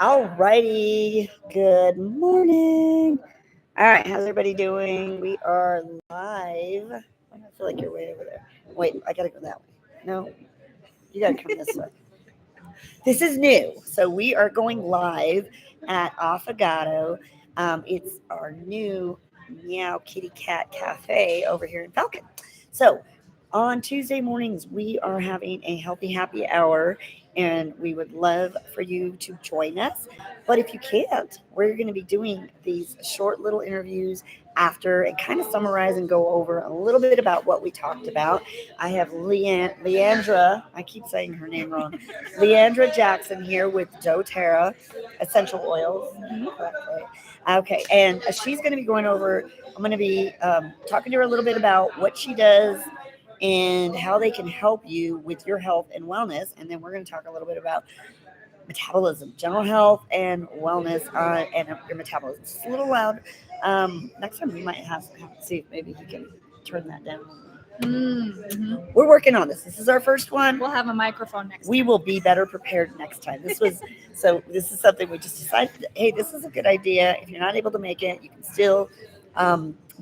All righty. Good morning. All right. How's everybody doing? We are live. I feel like you're way over there. Wait, I got to go that way. No, you got to come this way. This is new. So we are going live at AffoGatto. It's our new Meow Kitty Cat Cafe over here in Falcon. So on Tuesday mornings, we are having a healthy happy hour, and we would love for you to join us. But if you can't, we're going to be doing these short little interviews after and kind of summarize and go over a little bit about what we talked about. I have Leandra, I keep saying her name wrong, Leandra Jackson here with doTERRA essential oils. Correctly. Okay, and she's going to be going over, I'm going to be talking to her a little bit about what she does and how they can help you with your health and wellness. And then we're going to talk a little bit about metabolism, general health and wellness, and your metabolism. It's a little loud. Next time we might have to see if maybe he can turn that down. Mm-hmm. We're working on this. This is our first one. We'll have a microphone next time. We will be better prepared next time. This is something we just decided, hey, this is a good idea. If you're not able to make it, you can still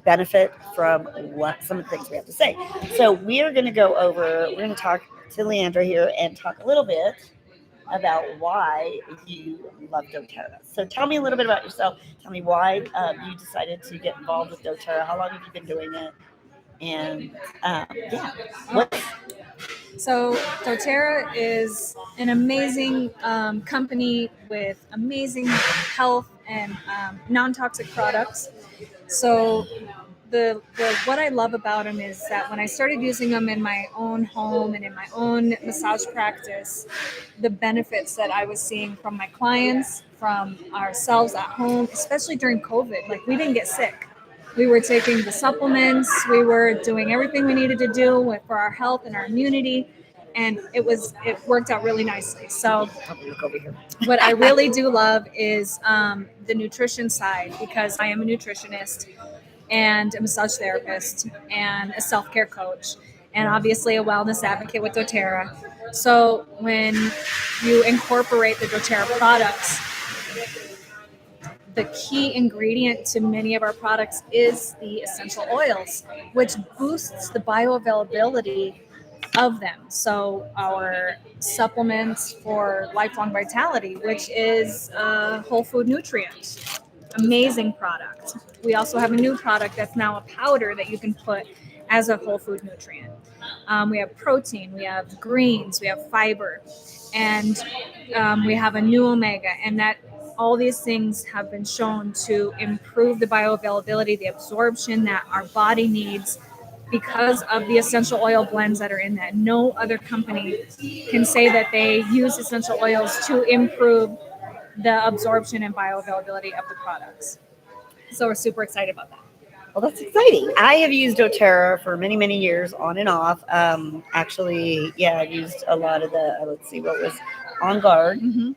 benefit from what some of the things we have to say. So we're going to talk to Leandra here and talk a little bit about why you love doTERRA. So tell me a little bit about yourself. Tell me why you decided to get involved with doTERRA. How long have you been doing it? And So doTERRA is an amazing company with amazing health and non-toxic products. So the what I love about them is that when I started using them in my own home and in my own massage practice, the benefits that I was seeing from my clients, from ourselves at home, especially during COVID, like we didn't get sick. We were taking the supplements, we were doing everything we needed to do for our health and our immunity, and it worked out really nicely. So what I really do love is the nutrition side, because I am a nutritionist and a massage therapist and a self-care coach and obviously a wellness advocate with doTERRA. So when you incorporate the doTERRA products, the key ingredient to many of our products is the essential oils, which boosts the bioavailability of them. So our supplements for lifelong vitality, which is a whole food nutrient, amazing product. We also have a new product that's now a powder that you can put as a whole food nutrient. We have protein, we have greens, we have fiber, and we have a new omega, and that all these things have been shown to improve the bioavailability, the absorption that our body needs because of the essential oil blends that are in that. No other company can say that they use essential oils to improve the absorption and bioavailability of the products. So we're super excited about that. Well, that's exciting. I have used doTERRA for many, many years, on and off. I've used a lot of the, let's see, what was On Guard. Mm-hmm.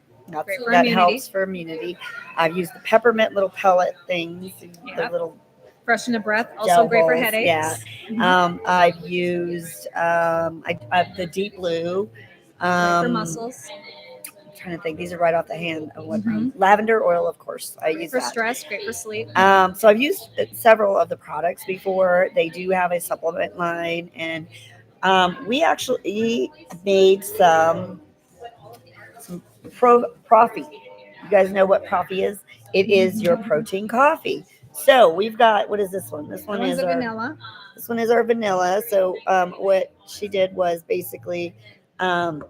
That helps for immunity. I've used the peppermint little pellet things, the little freshen the breath, also great for headaches. Yeah. Mm-hmm. I've used the Deep Blue. Great for muscles. I'm trying to think. These are right off the hand. Lavender oil, of course. I use for that. Stress, great for sleep. So I've used several of the products before. They do have a supplement line, and we actually made some Profi. You guys know what Profi is? It is your protein coffee. So we've got, what is this one? This one is our vanilla. This one is our vanilla. So what she did was basically you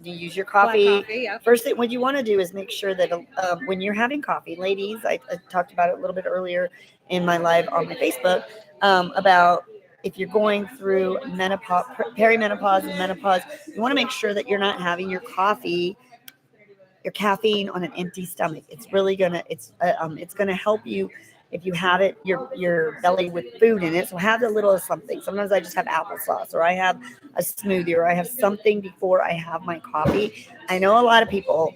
use your coffee. Black coffee, yeah. First thing, what you want to do is make sure that when you're having coffee, ladies, I talked about it a little bit earlier in my live on my Facebook, about if you're going through menopause, perimenopause and menopause, you want to make sure that you're not having your caffeine on an empty stomach. It's really gonna help you if you have it your belly with food in it. So have a little of something. Sometimes I just have applesauce, or I have a smoothie, or I have something before I have my coffee. I know a lot of people,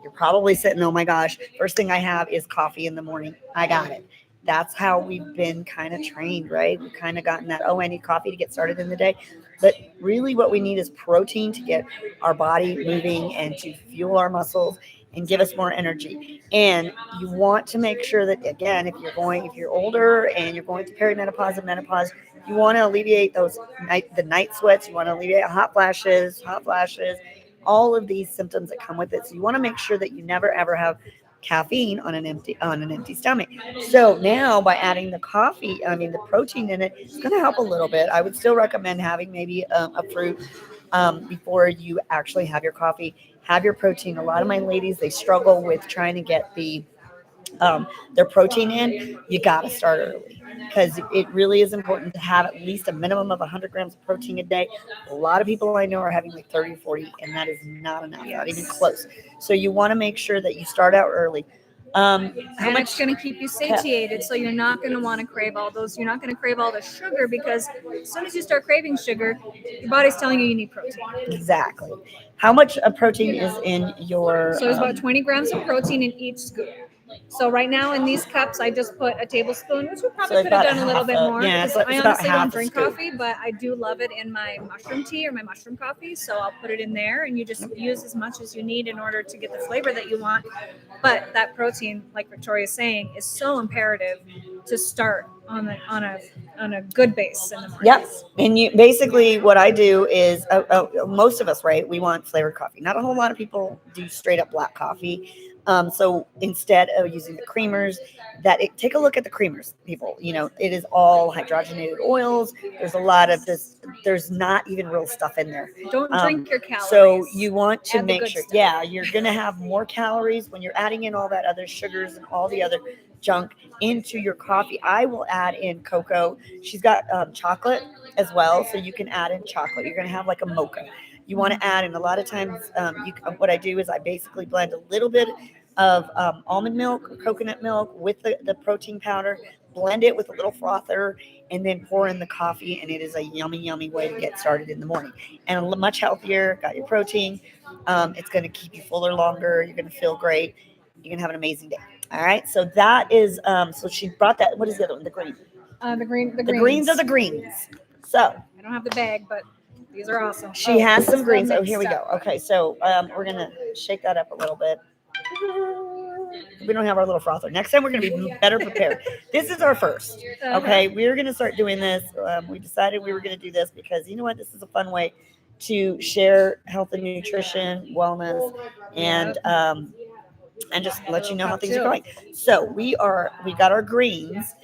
you're probably sitting, oh my gosh, first thing I have is coffee in the morning. I got it. That's how we've been kind of trained, right? We've kind of gotten that, I need coffee to get started in the day. But really what we need is protein to get our body moving and to fuel our muscles and give us more energy. And you want to make sure that, again, if you're older and you're going through perimenopause and menopause, you want to alleviate the night sweats. You want to alleviate hot flashes, all of these symptoms that come with it. So you want to make sure that you never ever have caffeine on an empty stomach. So now by adding the protein in it, it's going to help a little bit. I would still recommend having maybe a fruit before you actually have your coffee. Have your protein. A lot of my ladies, they struggle with trying to get their protein in. You got to start early because it really is important to have at least a minimum of 100 grams of protein a day. A lot of people I know are having like 30 or 40, and that is not enough, not even close. So you want to make sure that you start out early. And it's going to keep you satiated, so you're not going to want to crave all those. You're not going to crave all the sugar, because as soon as you start craving sugar, your body's telling you need protein. Exactly. How much protein is in your? So there's about 20 grams of protein in each scoop. So right now in these cups, I just put a tablespoon, which we probably could have done a little bit more. Yeah, because I honestly don't drink coffee, but I do love it in my mushroom tea or my mushroom coffee. So I'll put it in there, and you just use as much as you need in order to get the flavor that you want. But that protein, like Victoria's saying, is so imperative to start on a good base in the morning. Yep. And you basically what I do is most of us, right? We want flavored coffee. Not a whole lot of people do straight up black coffee. So instead of using the creamers, take a look at the creamers, people. It is all hydrogenated oils. There's a lot of this. There's not even real stuff in there. Don't drink your calories. So you want to make sure, stuff. you're going to have more calories when you're adding in all that other sugars and all the other junk into your coffee. I will add in cocoa. She's got chocolate as well, so you can add in chocolate. You're going to have like a mocha. You want to add in, a lot of times, what I do is I basically blend a little bit of almond milk or coconut milk with the protein powder, blend it with a little frother, and then pour in the coffee, and it is a yummy, yummy way to get started in the morning. And much healthier, got your protein. It's going to keep you fuller longer. You're going to feel great. You're going to have an amazing day. All right, so that is, so she brought that, what is the other one, the green? The greens. The greens are the greens. So. I don't have the bag, but these are awesome. She has some greens. Oh, here we go. Okay, so we're going to shake that up a little bit. We don't have our little frother. Next time we're going to be better prepared. This is our first. Okay, we're going to start doing this. We decided we were going to do this because, you know what, this is a fun way to share health and nutrition, wellness, and just let you know how things are going. So we got our greens.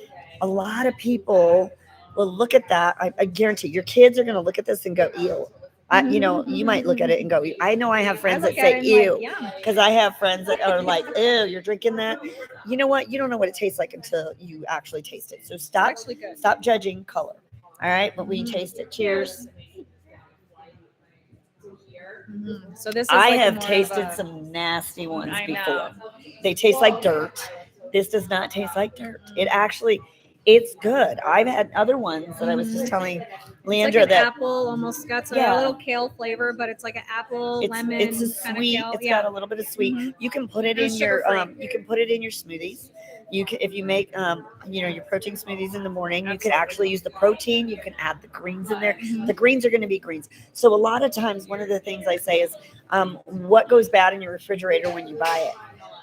A lot of people will look at that. I guarantee your kids are going to look at this and go, ew. You might look at it and go, I know I have friends that say ew, because I have friends that are like, ew, you're drinking that. You know what? You don't know what it tastes like until you actually taste it. So stop judging color. All right. But when you taste it, cheers. Mm-hmm. So this is I have tasted some nasty ones before. They taste like dirt. This does not taste like dirt. It's good. I've had other ones that I was just telling Leandra, it's like an apple, almost got a little kale flavor, but it's like an apple, lemon. It's a sweet. It's got a little bit of sweet. Mm-hmm. You can put it in your smoothies. If you make your protein smoothies in the morning, you can actually use the protein. You can add the greens in there. Mm-hmm. The greens are going to be greens. So a lot of times, one of the things I say is, what goes bad in your refrigerator when you buy it?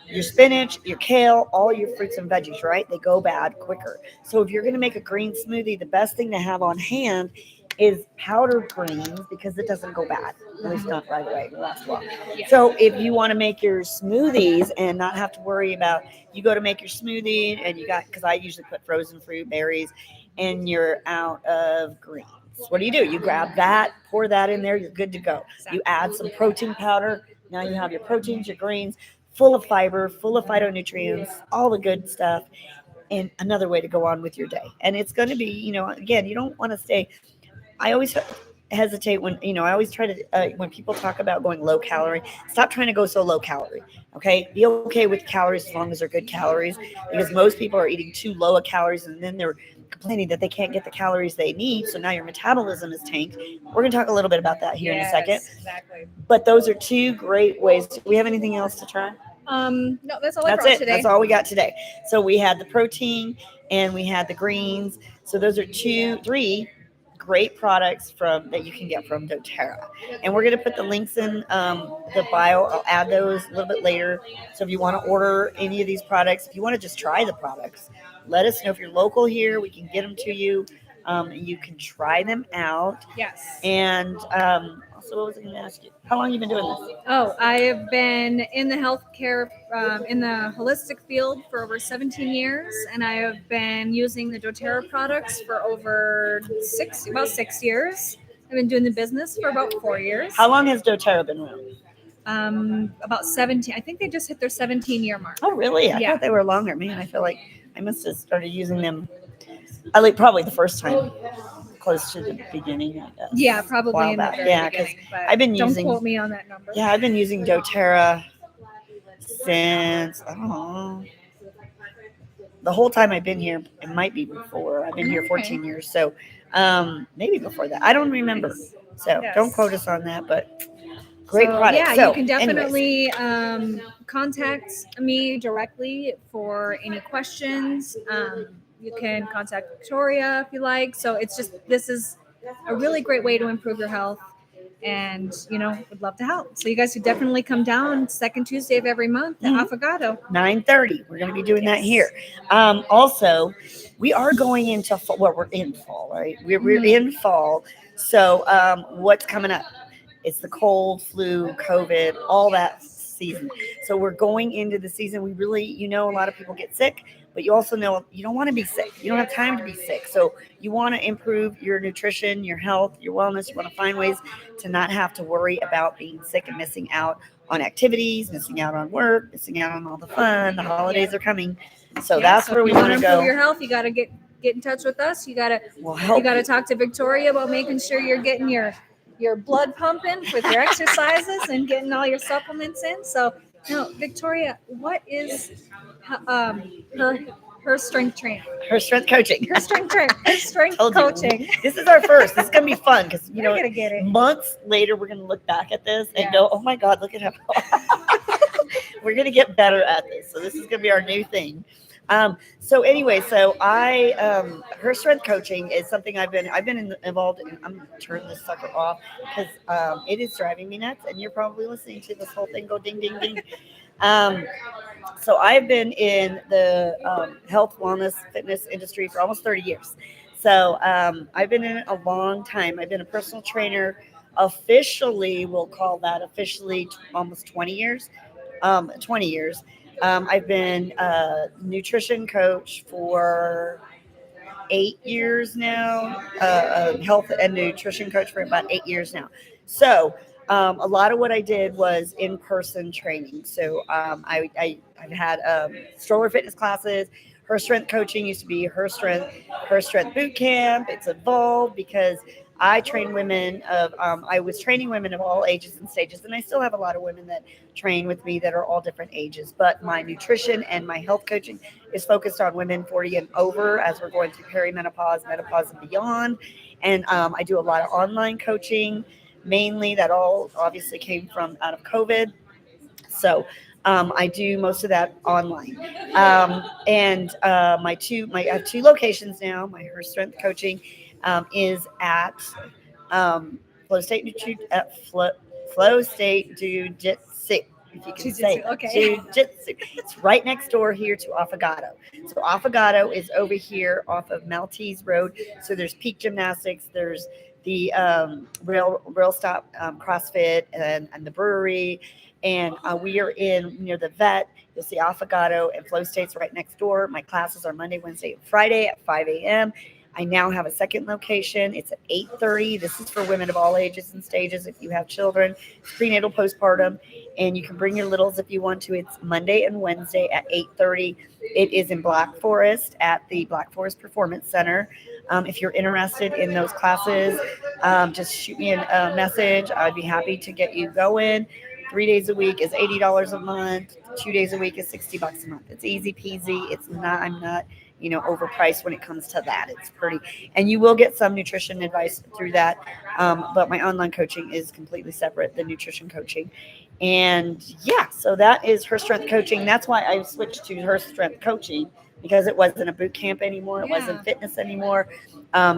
Your spinach, your kale, all your fruits and veggies, right? They go bad quicker. So if you're going to make a green smoothie, the best thing to have on hand is powdered greens, because it doesn't go bad. At least not right away. It lasts long. Yeah. So if you want to make your smoothies and not have to worry about, you go to make your smoothie and because I usually put frozen fruit, berries, and you're out of greens. What do? You grab that, pour that in there, you're good to go. You add some protein powder. Now you have your proteins, your greens, full of fiber, full of phytonutrients, all the good stuff, and another way to go on with your day. And it's going to be, again, you don't want to stay. I always hesitate when, I always try to, when people talk about going low calorie, stop trying to go so low calorie. Okay. Be okay with calories as long as they're good calories, because most people are eating too low of calories and then they're complaining that they can't get the calories they need. So now your metabolism is tanked. We're going to talk a little bit about that here in a second. Exactly. But those are two great ways. Do we have anything else to try? No, that's all I brought today. That's all we got today. So we had the protein and we had the greens. So those are 3 great products from that you can get from doTERRA. And we're going to put the links in the bio. I'll add those a little bit later. So if you want to order any of these products, if you want to just try the products, let us know. If you're local here, we can get them to you. You can try them out. Yes. And also, what was I going to ask you? How long have you been doing this? Oh, I have been in the healthcare, in the holistic field for over 17 years, and I have been using the doTERRA products for about 6 years. I've been doing the business for about 4 years. How long has doTERRA been around? About 17. I think they just hit their 17-year mark. Oh, really? I thought they were longer. Man, I feel like I must have started using them. Probably the first time, close to the beginning. I guess. Yeah, probably in the very beginning. I've been don't using. Don't quote me on that number. Yeah, I've been using doTERRA since I don't know. The whole time I've been here, it might be before. I've been here 14 years, so maybe before that. I don't remember. So don't quote us on that, but great product. Yeah, so, you can definitely contact me directly for any questions. You can contact Victoria if you like. So this is a really great way to improve your health, and would love to help. So you guys should definitely come down second Tuesday of every month at AffoGatto. 9:30. We're going to be doing that here. Also, we are going into fall. Well, we're in fall, right? We're in fall. So what's coming up? It's the cold, flu, COVID, all that season. So we're going into the season. We really, a lot of people get sick, but you also know you don't want to be sick. You don't have time to be sick. So you want to improve your nutrition, your health, your wellness. You want to find ways to not have to worry about being sick and missing out on activities, missing out on work, missing out on all the fun. The holidays are coming. So that's where we want to go. Improve your health. You got to get in touch with us. You got to talk to Victoria about making sure you're getting your blood pumping with your exercises and getting all your supplements in. So, Victoria, what is her strength training? Her strength coaching. Her strength coaching. This is our first. This is going to be fun because, gonna get it. Months later, we're going to look back at this and go, oh my God, look at how we're going to get better at this. So this is going to be our new thing. So her strength coaching is something I've been involved in. I'm going to turn this sucker off because it is driving me nuts, and you're probably listening to this whole thing go ding, ding, ding. So I've been in the health, wellness, fitness industry for almost 30 years. So I've been in it a long time. I've been a personal trainer. Officially, we'll call that almost 20 years. 20 years. I've been a nutrition coach for 8 years now, a health and nutrition coach for about 8 years now. So a lot of what I did was in-person training. So I've had stroller fitness classes. Her strength coaching used to be her strength boot camp. It's evolved because I train women I was training women of all ages and stages, and I still have a lot of women that train with me that are all different ages. But my nutrition and my health coaching is focused on women 40 and over as we're going through perimenopause, menopause, and beyond. And I do a lot of online coaching, mainly that all obviously came from out of COVID. So I do most of that online. And I have 2 locations now. My Her Strength Coaching is at Flow State Jiu-Jitsu, if you can say it. Okay. Jiu-Jitsu. It's right next door here to AffoGatto. So AffoGatto is over here off of Maltese Road. So there's Peak Gymnastics, there's the Rail Stop CrossFit and the brewery. And we are near the vet. You'll see AffoGatto and Flow State's right next door. My classes are Monday, Wednesday, and Friday at 5 a.m. I now have a second location. It's at 8:30. This is for women of all ages and stages. If you have children, prenatal, postpartum, and you can bring your littles if you want to. It's Monday and Wednesday at 8:30. It is in Black Forest at the Black Forest Performance Center. If you're interested in those classes, just shoot me a message. I'd be happy to get you going. 3 days a week is $80 a month. 2 days a week is $60 a month. It's easy peasy. I'm not overpriced when it comes to that. It's pretty, and you will get some nutrition advice through that. But my online coaching is completely separate, the nutrition coaching. And so that is Her Strength Coaching. That's why I switched to Her Strength Coaching, because it wasn't a boot camp anymore. It wasn't Yeah. fitness anymore,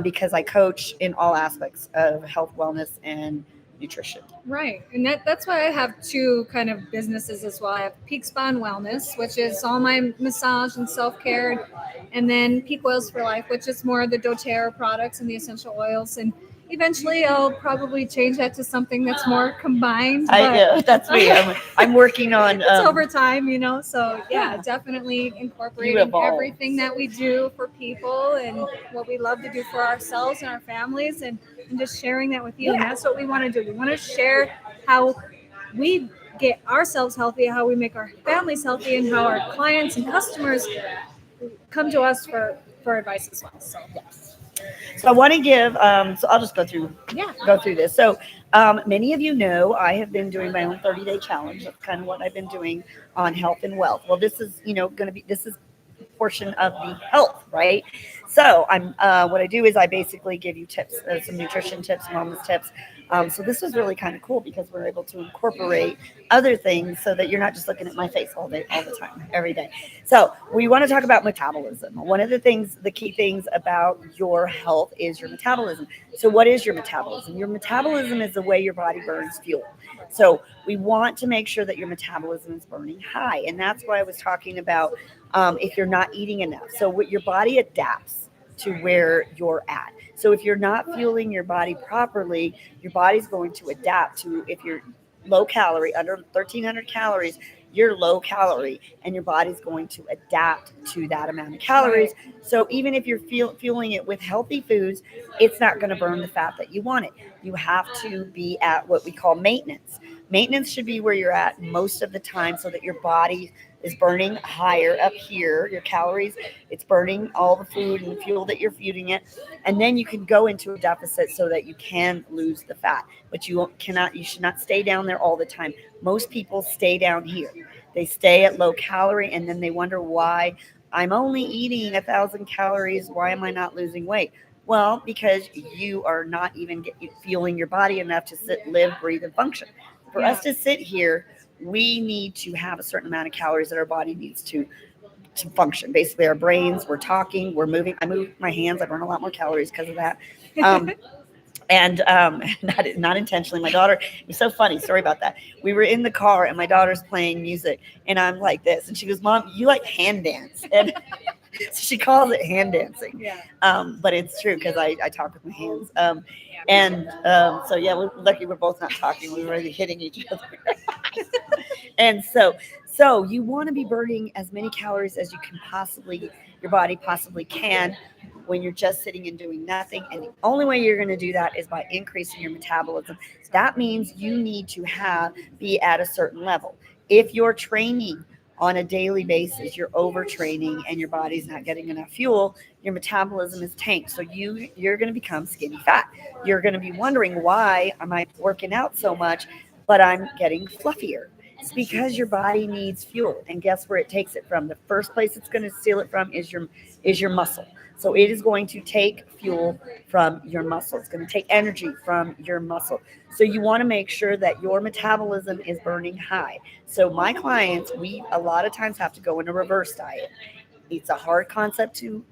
because I coach in all aspects of health, wellness, and nutrition. Right. And that's why I have two kind of businesses as well. I have Peak Spa and Wellness, which is all my massage and self care, and then Peak Oils for Life, which is more of the doTERRA products and the essential oils. And eventually I'll probably change that to something that's more combined. That's me. I'm working on. It's over time, So yeah, Yeah. definitely You incorporating evolve. everything that we do for people and what we love to do for ourselves and our families, and just sharing that with you. And Yeah. that's what we want to do. We want to share how we get ourselves healthy, how we make our families healthy, and how our clients and customers come to us for advice as well. So Yes. So I want to give. So I'll just yeah. go through this. So many of you know I have been doing my own 30-day challenge. That's kind of what I've been doing on health and wealth. Well, this is going to be this is portion of the health, right? So I'm what I do is I basically give you tips, some nutrition tips, wellness tips. So this was really kind of cool because we're able to incorporate other things so that you're not just looking at my face all day, all the time, every day. So we want to talk about metabolism. One of the things, the key things about your health is your metabolism. So what is your metabolism? Your metabolism is the way your body burns fuel. So we want to make sure that your metabolism is burning high, and that's why I was talking about if you're not eating enough. So what your body adapts to where you're at. So if you're not fueling your body properly, your body's going to adapt to, if you're low calorie, under 1,300 calories, you're low calorie, and your body's going to adapt to that amount of calories. So even if you're fueling it with healthy foods, it's not going to burn the fat that you want it. You have to be at what we call maintenance. Maintenance should be where you're at most of the time so that your body is burning higher up here, your calories, it's burning all the food and fuel that you're feeding it. And then you can go into a deficit so that you can lose the fat. But you should not stay down there all the time. Most people stay down here. They stay at low calorie and then they wonder why I'm only eating 1,000 calories. Why am I not losing weight? Well, because you are not even fueling your body enough to sit, live, breathe, and function. For us to sit here, we need to have a certain amount of calories that our body needs to function. Basically, our brains, we're talking, we're moving. I move my hands. I burn a lot more calories because of that. And not intentionally. My daughter, it was so funny. Sorry about that. We were in the car and my daughter's playing music and I'm like this. And she goes, Mom, you like hand dance. And so she calls it hand dancing. Yeah. But it's true because I talk with my hands. So yeah, we're lucky we're both not talking. We were really hitting each other. And so you want to be burning as many calories as you can possibly, your body possibly can, when you're just sitting and doing nothing. And the only way you're going to do that is by increasing your metabolism. That means you need to be at a certain level. If you're training on a daily basis, you're overtraining and your body's not getting enough fuel, your metabolism is tanked. So you're going to become skinny fat. You're going to be wondering, why am I working out so much, but I'm getting fluffier? It's because your body needs fuel. And guess where it takes it from? The first place it's going to steal it from is your muscle. So it is going to take fuel from your muscle. It's going to take energy from your muscle. So you want to make sure that your metabolism is burning high. So my clients, we a lot of times have to go in a reverse diet. It's a hard concept to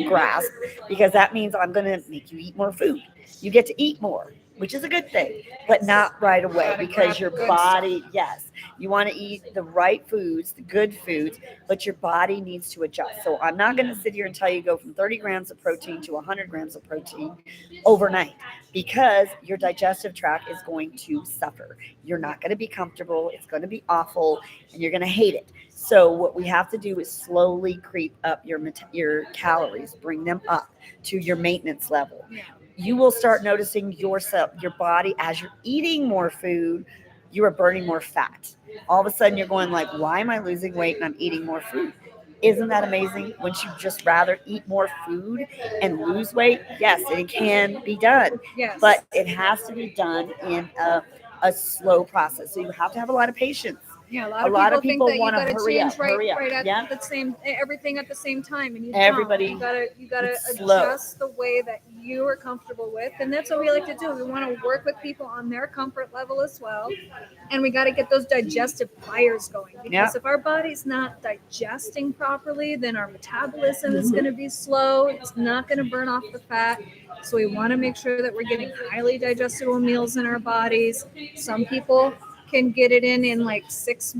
grasp, because that means I'm going to make you eat more food. You get to eat more, which is a good thing, but not right away, because your body, yes, you want to eat the right foods, the good foods, but your body needs to adjust. So I'm not going to sit here and tell you go from 30 grams of protein to 100 grams of protein overnight, because your digestive tract is going to suffer. You're not going to be comfortable. It's going to be awful and you're going to hate it. So what we have to do is slowly creep up your calories, bring them up to your maintenance level. You will start noticing your body, as you're eating more food, you are burning more fat. All of a sudden you're going like, why am I losing weight and I'm eating more food? Isn't that amazing? Wouldn't you just rather eat more food and lose weight? Yes, it can be done. Yes. But it has to be done in a slow process. So you have to have a lot of patience. Yeah, A lot of people think that you want to got to hurry change up, hurry up. right at Yeah. the same everything at the same time, and you Everybody, don't. You gotta it's slow. adjust the way that you are comfortable with, and that's what we like to do. We want to work with people on their comfort level as well, and we got to get those digestive fires going, because Yeah. if our body's not digesting properly, then our metabolism is going to be slow. It's not going to burn off the fat. So we want to make sure that we're getting highly digestible meals in our bodies. Some people can get it in like 6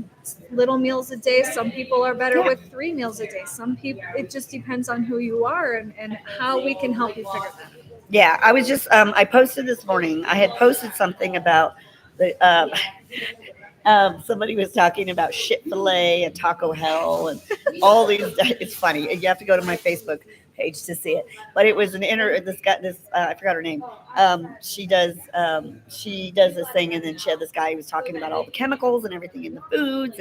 little meals a day. Some people are better Yeah. with 3 meals a day. Some people, it just depends on who you are and how we can help you figure that out. Yeah, I was just I posted this morning. I had posted something about the somebody was talking about shit filet and Taco Hell and all these. It's funny. You have to go to my Facebook page to see it. But it was This guy, I forgot her name. She does this thing, and then she had this guy who was talking about all the chemicals and everything in the foods,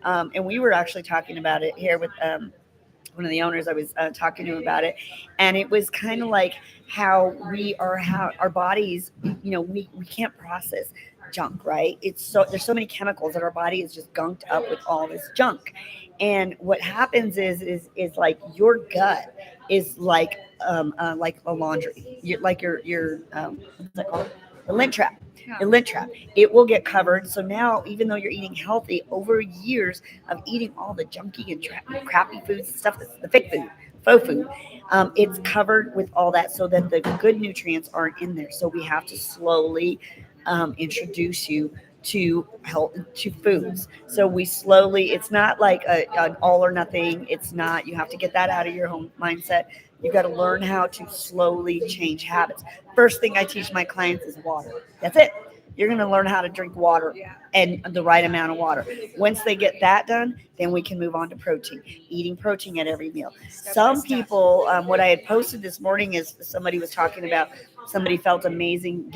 and we were actually talking about it here with one of the owners. I was talking to him about it, and it was kind of like how our bodies, we can't process junk, right? There's so many chemicals that our body is just gunked up with all this junk, and what happens is like your gut is like a laundry, like your what's that called, the lint trap. Yeah. The lint trap, it will get covered. So now, even though you're eating healthy, over years of eating all the junky and crappy foods and stuff, that's the fake food, faux food, it's covered with all that so that the good nutrients aren't in there. So we have to slowly introduce you to health, to foods. So we slowly, it's not like an all or nothing. It's not, you have to get that out of your home mindset. You got to learn how to slowly change habits. First thing I teach my clients is water. That's it. You're going to learn how to drink water, and the right amount of water. Once they get that done, then we can move on to protein, eating protein at every meal. Some people, what I had posted this morning is somebody was talking about, somebody felt amazing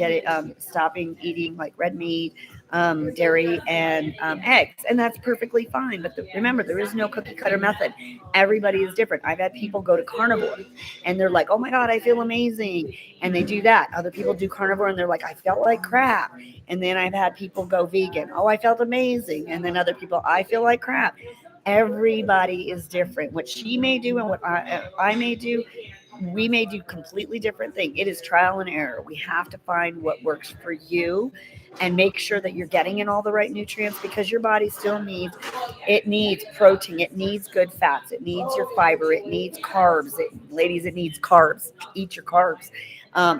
stopping eating like red meat, dairy, and eggs, and that's perfectly fine. But remember, there is no cookie cutter method. Everybody is different. I've had people go to carnivore, and they're like, "Oh my God, I feel amazing," and they do that. Other people do carnivore, and they're like, "I felt like crap." And then I've had people go vegan. "Oh, I felt amazing," and then other people, "I feel like crap." Everybody is different. What she may do and what I may do, we may do completely different thing. It is trial and error. We have to find what works for you and make sure that you're getting in all the right nutrients, because your body still needs protein, it needs good fats, it needs your fiber, it needs carbs. Ladies, it needs carbs. Eat your carbs,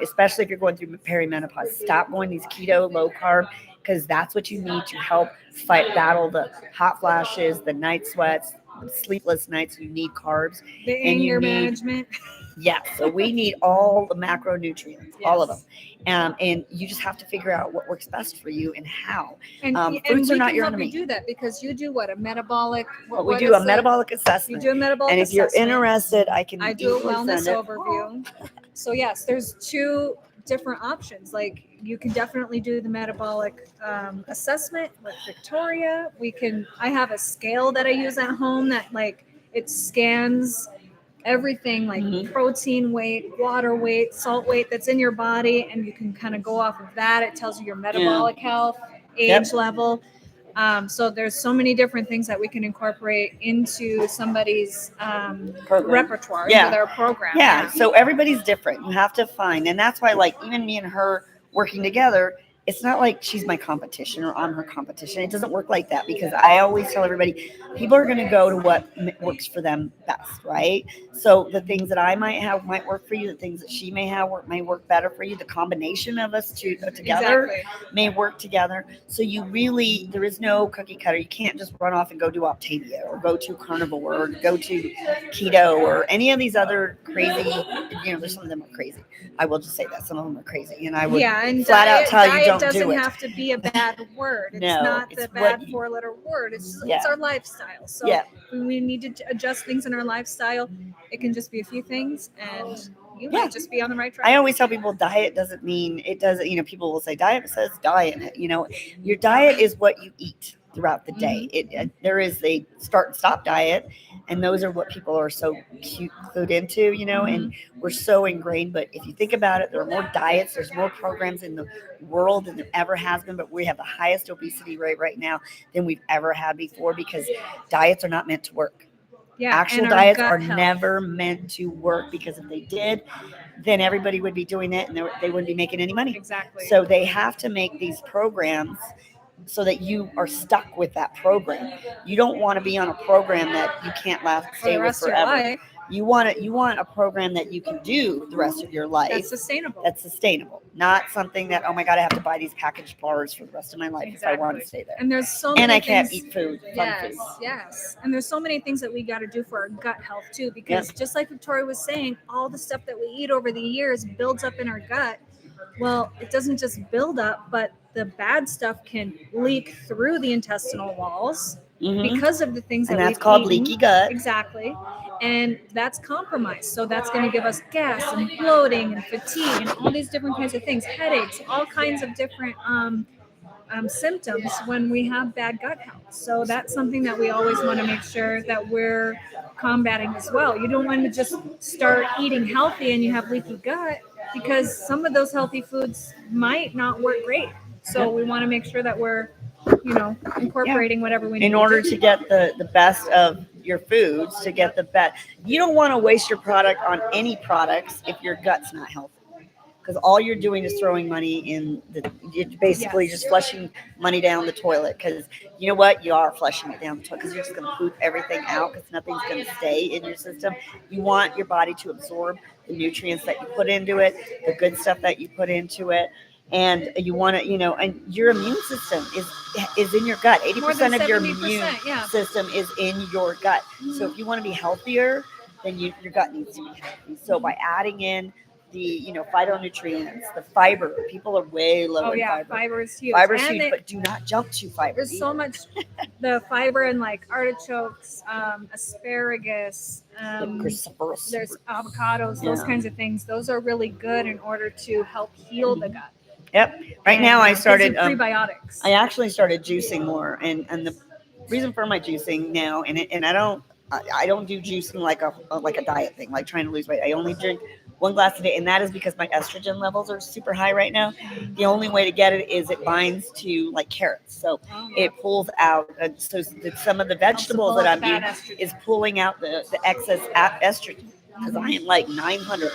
especially if you're going through perimenopause. Stop going these keto, low carb, because that's what you need to help battle the hot flashes, the night sweats, sleepless nights. You need carbs. The anger management. Yeah, so we need all the macronutrients, all of them, and you just have to figure out what works best for you and how. And Fruits we are not can your help enemy. You do that because you do what, a metabolic. But we do a metabolic You assessment, do a metabolic and if you're assessment. interested, I I do a easily wellness send it. overview. So yes, there's 2 different options. Like, you can definitely do the metabolic assessment with Victoria. I have a scale that I use at home that, like, it scans everything, like protein weight, water weight, salt weight that's in your body, and you can kind of go off of that. It tells you your metabolic health, age level. So there's so many different things that we can incorporate into somebody's repertoire, into their program. Yeah, so everybody's different. You have to find, and that's why, like, even me and her working together, it's not like she's my competition or I'm her competition. It doesn't work like that, because I always tell everybody, people are going to go to what works for them best, right? So the things that I might have might work for you. The things that she may have may work better for you. The combination of us together may work together. So there is no cookie cutter. You can't just run off and go do Optavia or go to carnivore or go to keto or any of these other crazy, there's some of them are crazy. I will just say that some of them are crazy, and I would flat out tell you, don't do it. Diet doesn't have to be a bad word. It's not the bad 4-letter word. It's our lifestyle. So when we need to adjust things in our lifestyle, it can just be a few things, and you might just be on the right track. I always tell people, diet doesn't mean, it doesn't, people will say diet says diet. Your diet is what you eat. throughout the day. There is a start and stop diet, and those are what people are so clued into, and we're so ingrained. But if you think about it, there are more diets, there's more programs in the world than there ever has been, but we have the highest obesity rate right now than we've ever had before because diets are not meant to work. Yeah, actual diets are never meant to work, because if they did, then everybody would be doing it and they wouldn't be making any money. Exactly. So they have to make these programs so that you are stuck with that program. You don't want to be on a program that you can't stay with forever. You want a program that you can do the rest of your life. That's sustainable. Not something that, oh my God, I have to buy these packaged bars for the rest of my life if I want to stay there. And there's so many and I things, can't eat food. Yes. And there's so many things that we got to do for our gut health too, because just like Victoria was saying, all the stuff that we eat over the years builds up in our gut. Well, it doesn't just build up, but the bad stuff can leak through the intestinal walls because of the things that that's called leaky gut. Exactly. And that's compromised. So that's going to give us gas and bloating and fatigue and all these different kinds of things, headaches, all kinds of different symptoms when we have bad gut health. So that's something that we always want to make sure that we're combating as well. You don't want to just start eating healthy and you have leaky gut, because some of those healthy foods might not work great. So we want to make sure that we're, incorporating whatever we need in order to get the best of your foods, to get the best. You don't want to waste your product on any products if your gut's not healthy, because all you're doing is throwing money in you're basically just flushing money down the toilet, because you know what, you are flushing it down the toilet because you're just going to poop everything out, because nothing's going to stay in your system. You want your body to absorb the nutrients that you put into it, the good stuff that you put into it. And you want to, and your immune system is in your gut. 80% of your immune system is in your gut. So if you want to be healthier, then your gut needs to be healthy. So by adding in the phytonutrients, the fiber, people are way low in fiber. Fiber is huge. But do not jump to fiber. There's so much the fiber in like artichokes, asparagus, there's avocados, those kinds of things. Those are really good in order to help heal the gut. Yep. Right now I started prebiotics. I actually started juicing more, and the reason for my juicing now, and I don't do juicing like a diet thing, like trying to lose weight. I only drink 1 glass a day, and that is because my estrogen levels are super high right now. The only way to get it is it binds to like carrots, so it pulls out. So some of the vegetables that I'm eating is pulling out the excess estrogen, because I am like 900,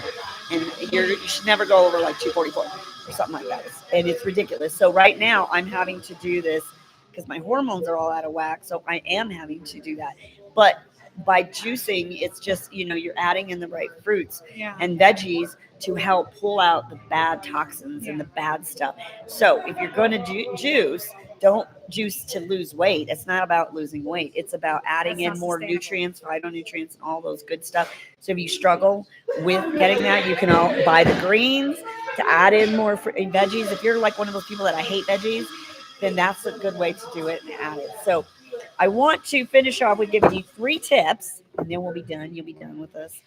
and you should never go over like 244 or something like that, and it's ridiculous. So right now I'm having to do this because my hormones are all out of whack, so I am having to do that. But by juicing, it's just, you're adding in the right fruits and veggies to help pull out the bad toxins and the bad stuff. So if you're going to juice, don't juice to lose weight. It's not about losing weight. It's about adding in more nutrients, phytonutrients, and all those good stuff. So if you struggle with getting that, you can all buy the greens to add in more veggies. If you're like one of those people that I hate veggies, then that's a good way to do it and add it. So I want to finish off with giving you 3 tips, and then we'll be done. You'll be done with us.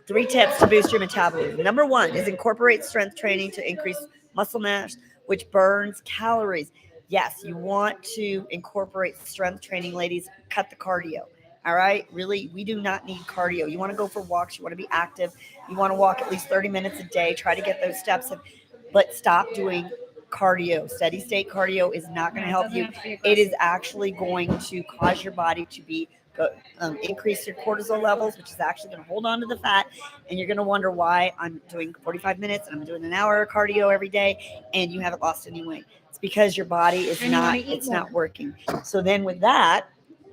3 tips to boost your metabolism. Number 1 is incorporate strength training to increase muscle mass, which burns calories. Yes, you want to incorporate strength training, ladies. Cut the cardio. All right? Really, we do not need cardio. You want to go for walks. You want to be active. You want to walk at least 30 minutes a day. Try to get those steps in, but stop doing cardio. Steady state cardio is not going to help you. It is actually going to cause your body to increase your cortisol levels, which is actually going to hold on to the fat. And you're going to wonder why I'm doing 45 minutes and I'm doing an hour of cardio every day and you haven't lost any weight. It's because your body is not working. So then with that,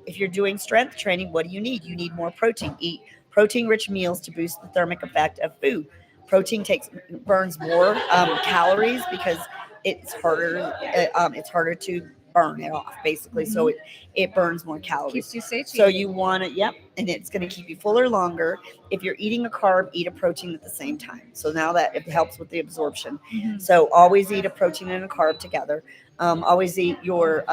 if you're doing strength training, what do you need? You need more protein. Eat protein-rich meals to boost the thermic effect of food. Protein burns more calories because it's harder to burn it off, basically. So it burns more calories. Keeps you satiated. So you want to, and it's going to keep you fuller longer. If you're eating a carb, eat a protein at the same time. So now that it helps with the absorption. So always eat a protein and a carb together. Always eat your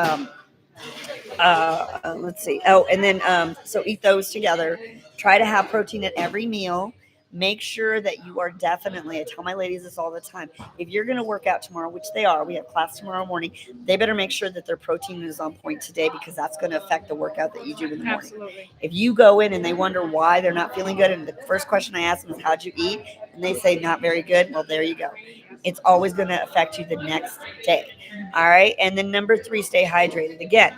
let's see. Oh, and then so eat those together. Try to have protein at every meal. make sure that you are definitely, I tell my ladies this all the time, if you're going to work out tomorrow, which they are, we have class tomorrow morning, they better make sure that their protein is on point today, because that's going to affect the workout that you do in the morning. Absolutely. If you go in and they wonder why they're not feeling good, and the first question I ask them is, how'd you eat? And they say, not very good. Well, there you go. It's always going to affect you the next day. All right. And then number 3, stay hydrated. Again,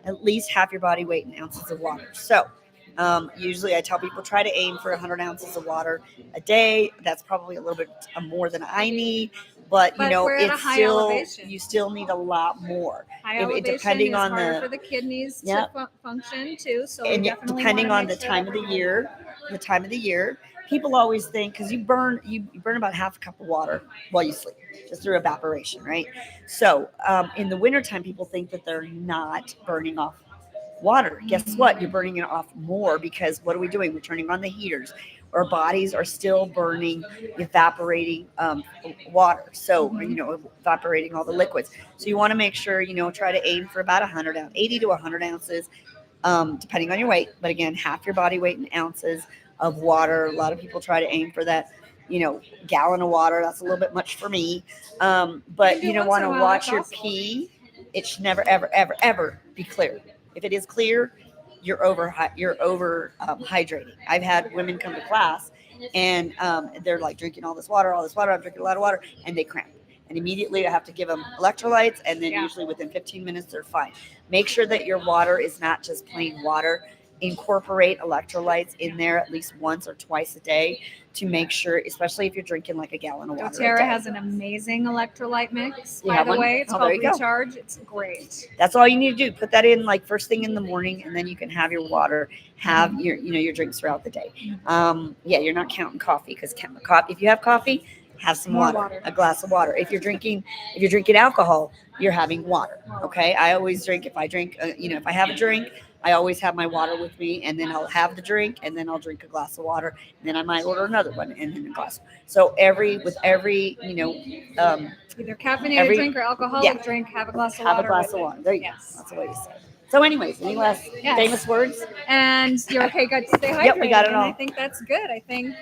at least half your body weight in ounces of water. So usually I tell people, try to aim for 100 ounces of water a day. That's probably a little bit more than I need. But you know, we're at a it's high still, elevation. you still need a lot more. High elevation depending is on harder the, for the kidneys Yep. to function too. So and we definitely depending wanna on the make sure time that of the we're- year, people always think, because you burn about half a cup of water while you sleep, just through evaporation, right? So in the wintertime, people think that they're not burning off water. Guess what? You're burning it off more, because what are we doing? We're turning on the heaters. Our bodies are still burning, evaporating water. So, evaporating all the liquids. So you want to make sure, try to aim for about 80 to 100 ounces, depending on your weight. But again, half your body weight in ounces of water. A lot of people try to aim for that, gallon of water. That's a little bit much for me. But You you do don't once want in to a while, watch that's your awesome. pee. It should never, ever, ever, ever be clear. If it is clear, you're over hydrating. I've had women come to class and they're like drinking all this water. I'm drinking a lot of water, and they cramp. And immediately I have to give them electrolytes, and then usually within 15 minutes they're fine. Make sure that your water is not just plain water. Incorporate electrolytes in there at least once or twice a day to make sure, especially if you're drinking like a gallon of water. doTERRA has an amazing electrolyte mix, You by have the one? way. It's Oh, called there you go. Recharge. It's great. That's all you need to do. Put that in like first thing in the morning, and then you can have your water, have your drinks throughout the day. You're not counting coffee, because if you have coffee, have some water, a glass of water. If you're drinking alcohol, you're having water. Okay. I always drink. If I drink, if I have a drink, I always have my water with me, and then I'll have the drink, and then I'll drink a glass of water, and then I might order another one, and then a glass. So every either caffeinated drink or alcoholic drink, have a glass of water. Have a glass of water. There you go. That's the way to say it. So, anyways, any last famous words? And you're okay, good to stay hydrated. Yep, we got it all. And I think that's good. I think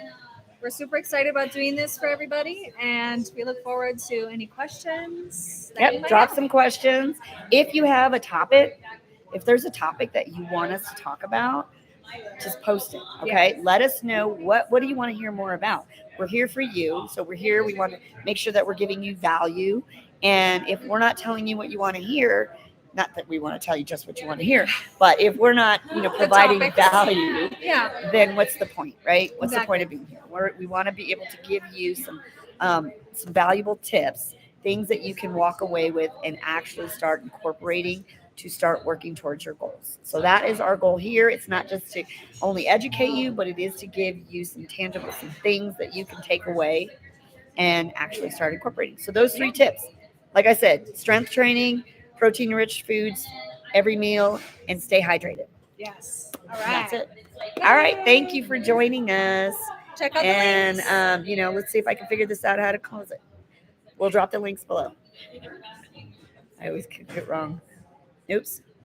we're super excited about doing this for everybody, and we look forward to any questions. Drop some questions. If you have a topic, if there's a topic that you want us to talk about, just post it. Okay. Let us know what do you want to hear more about. We're here for you. So we're here. We want to make sure that we're giving you value. And if we're not telling you what you want to hear, not that we want to tell you just what you want to hear, but if we're not, providing value, then what's the point, right? What's the point of being here? We want to be able to give you some valuable tips, things that you can walk away with and actually start incorporating to start working towards your goals. So that is our goal here. It's not just to only educate you, but it is to give you some tangible, some things that you can take away and actually start incorporating. So those 3 tips, like I said, strength training, protein-rich foods, every meal, and stay hydrated. Yes. All right. That's it. All right. Thank you for joining us. Check out the links. And, let's see if I can figure this out, how to close it. We'll drop the links below. I always get it wrong. Oops.